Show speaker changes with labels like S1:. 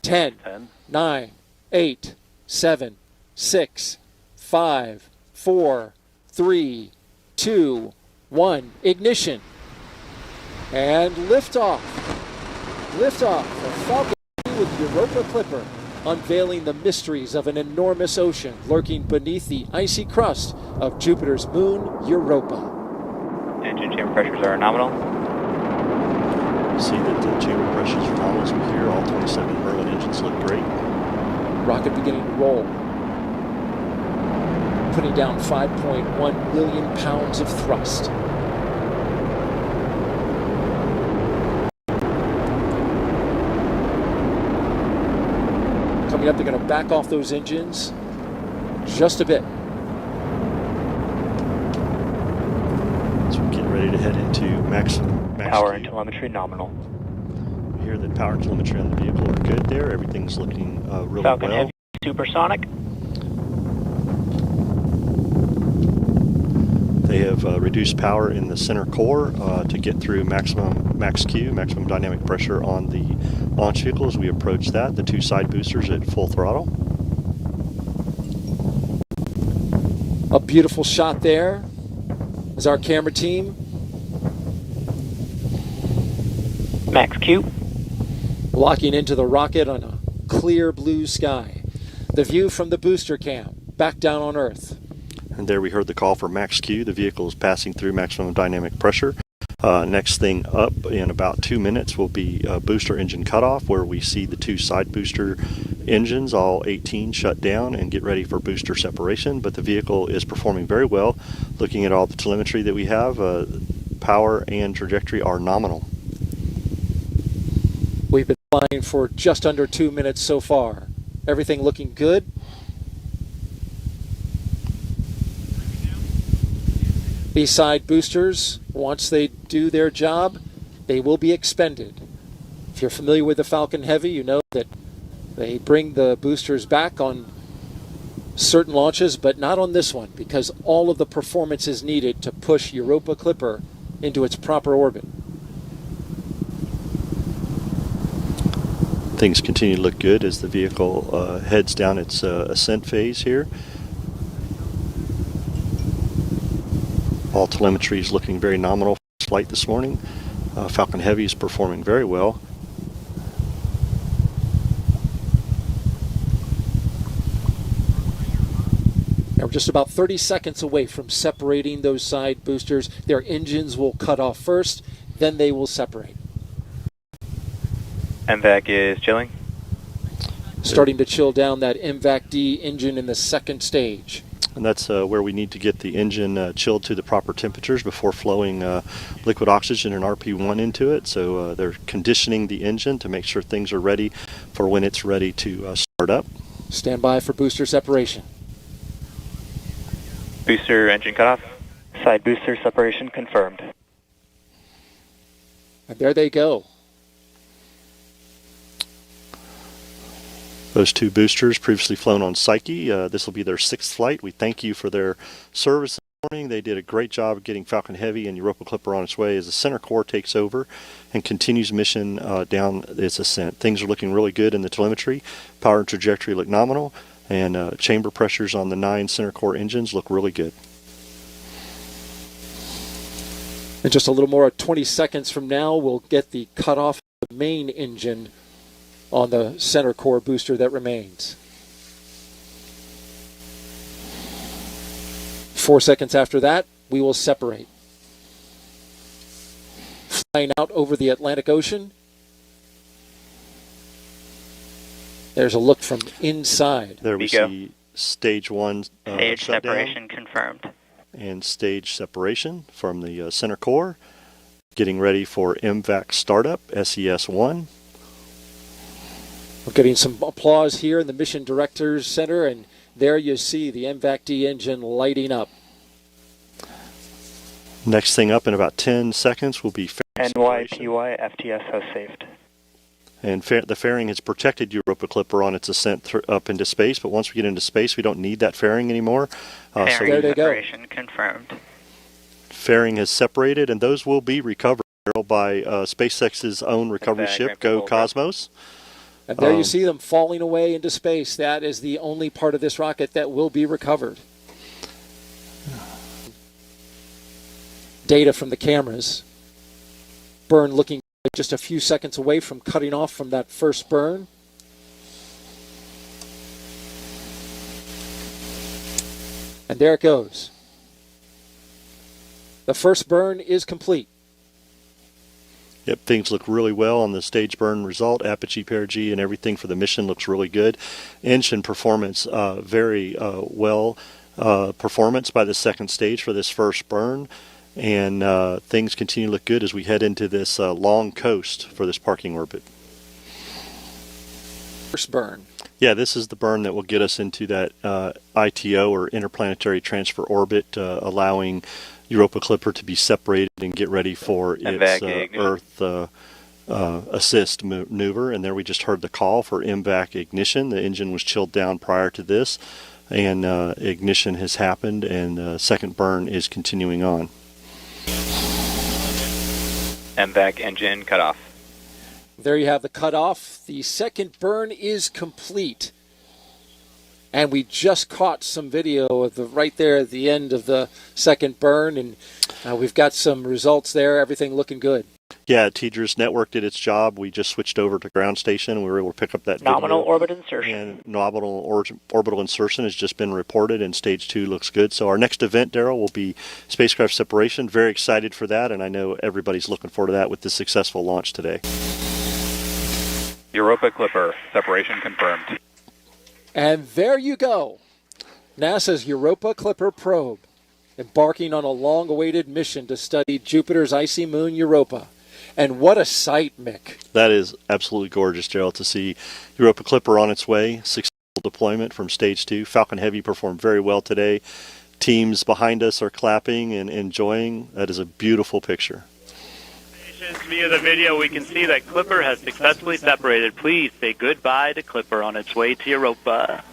S1: 10, 9, 8, 7, 6, 5, 4, 3, 2, 1. Ignition. And liftoff. Liftoff of Falcon with Europa Clipper, unveiling the mysteries of an enormous ocean lurking beneath the icy crust of Jupiter's moon, Europa.
S2: Engine chamber pressures are nominal.
S3: See that the chamber pressures are nominal as we hear. All 27 Merlin engines look great.
S1: Rocket beginning to roll. Putting down 5.1 million pounds of thrust. Coming up, they're going to back off those engines just a bit.
S3: So we get ready to head into max
S2: Power
S3: Q.
S2: and telemetry nominal.
S3: We hear that power and telemetry on the vehicle are good there. Everything's looking really
S2: Falcon
S3: well.
S2: Heavy supersonic.
S3: They have reduced power in the center core to get through max Q, maximum dynamic pressure on the launch vehicle. As we approach that, the two side boosters at full throttle.
S1: A beautiful shot there as our camera team
S2: Max Q.
S1: locking into the rocket on a clear blue sky. The view from the booster cam back down on Earth.
S3: And there we heard the call for max Q. The vehicle is passing through maximum dynamic pressure. Next thing up in about 2 minutes will be booster engine cutoff, where we see the two side booster engines, all 18, shut down and get ready for booster separation. But the vehicle is performing very well. Looking at all the telemetry that we have, power and trajectory are nominal.
S1: We've been flying for just under 2 minutes so far. Everything looking good. These side boosters, once they do their job, they will be expended. If you're familiar with the Falcon Heavy, you know that they bring the boosters back on certain launches, but not on this one, because all of the performance is needed to push Europa Clipper into its proper orbit.
S3: Things continue to look good as the vehicle heads down its ascent phase here. All telemetry is looking very nominal for this flight this morning. Falcon Heavy is performing very well.
S1: Now we're just about 30 seconds away from separating those side boosters. Their engines will cut off first, then they will separate.
S2: MVAC is chilling.
S1: Starting to chill down that MVAC-D engine in the second stage.
S3: And that's where we need to get the engine chilled to the proper temperatures before flowing liquid oxygen and RP1 into it. So they're conditioning the engine to make sure things are ready for when it's ready to start up.
S1: Stand by for booster separation.
S2: Booster engine cutoff. Side booster separation confirmed.
S1: And there they go.
S3: Those two boosters previously flown on Psyche. This will be their 6th flight. We thank you for their service this morning. They did a great job of getting Falcon Heavy and Europa Clipper on its way as the center core takes over and continues mission down its ascent. Things are looking really good in the telemetry. Power and trajectory look nominal, and chamber pressures on the 9 center core engines look really good.
S1: In just a little more 20 seconds from now, we'll get the cutoff of the main engine on the center core booster that remains. 4 seconds after that, we will separate. Flying out over the Atlantic Ocean. There's a look from inside.
S3: There we see stage 1
S2: Stage
S3: shutdown
S2: separation confirmed.
S3: and stage separation from the center core. Getting ready for MVAC startup, SES-1.
S1: We're getting some applause here in the Mission Directors Center, and there you see the MVAC-D engine lighting up.
S3: Next thing up in about 10 seconds will be fairing
S2: NYPY FTS has saved.
S3: And the fairing has protected Europa Clipper on its ascent up into space, but once we get into space, we don't need that fairing anymore.
S2: Fairing
S1: there they go.
S2: separation confirmed.
S3: Fairing has separated, and those will be recovered by SpaceX's own recovery ship, Go Cosmos.
S1: And there you see them falling away into space. That is the only part of this rocket that will be recovered. Data from the cameras. Burn looking just a few seconds away from cutting off from that first burn. And there it goes. The first burn is complete.
S3: Yep, things look really well on the stage burn result. Apogee, perigee, and everything for the mission looks really good. Engine performance, very well performance by the second stage for this first burn. And things continue to look good as we head into this long coast for this parking orbit.
S1: First burn.
S3: Yeah, this is the burn that will get us into that ITO, or interplanetary transfer orbit, allowing Europa Clipper to be separated and get ready for its Earth assist maneuver. And there we just heard the call for MVAC ignition. The engine was chilled down prior to this, and ignition has happened, and second burn is continuing on.
S2: MVAC engine cutoff.
S1: There you have the cutoff. The second burn is complete. And we just caught some video of the right there at the end of the second burn, and we've got some results there. Everything looking good.
S3: Yeah, TDRS network did its job. We just switched over to ground station, and we were able to pick up that
S2: Nominal
S3: video.
S2: orbit insertion.
S3: And nominal orbital insertion has just been reported, and stage 2 looks good. So our next event, Daryl, will be spacecraft separation. Very excited for that, and I know everybody's looking forward to that with the successful launch today.
S2: Europa Clipper, separation confirmed.
S1: And there you go. NASA's Europa Clipper probe, embarking on a long-awaited mission to study Jupiter's icy moon Europa. And what a sight, Mick.
S3: That is absolutely gorgeous, Gerald, to see Europa Clipper on its way. Successful deployment from stage 2. Falcon Heavy performed very well today. Teams behind us are clapping and enjoying. That is a beautiful picture.
S4: Via the video, we can see that Clipper has successfully separated. Please say goodbye to Clipper on its way to Europa.